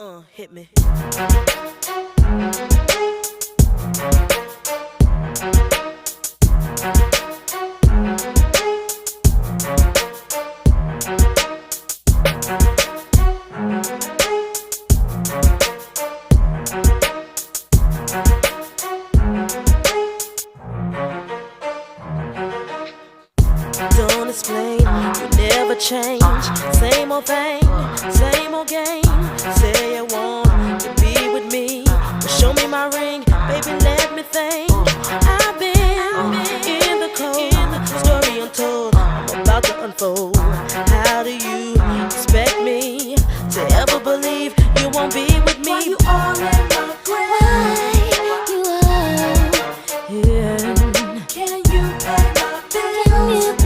Hit me. Don't explain, you never change. Same old thing, same old game. Say you want to be with me, but show me my ring, baby, let me think. I've been in the cold, story untold, I'm about to unfold.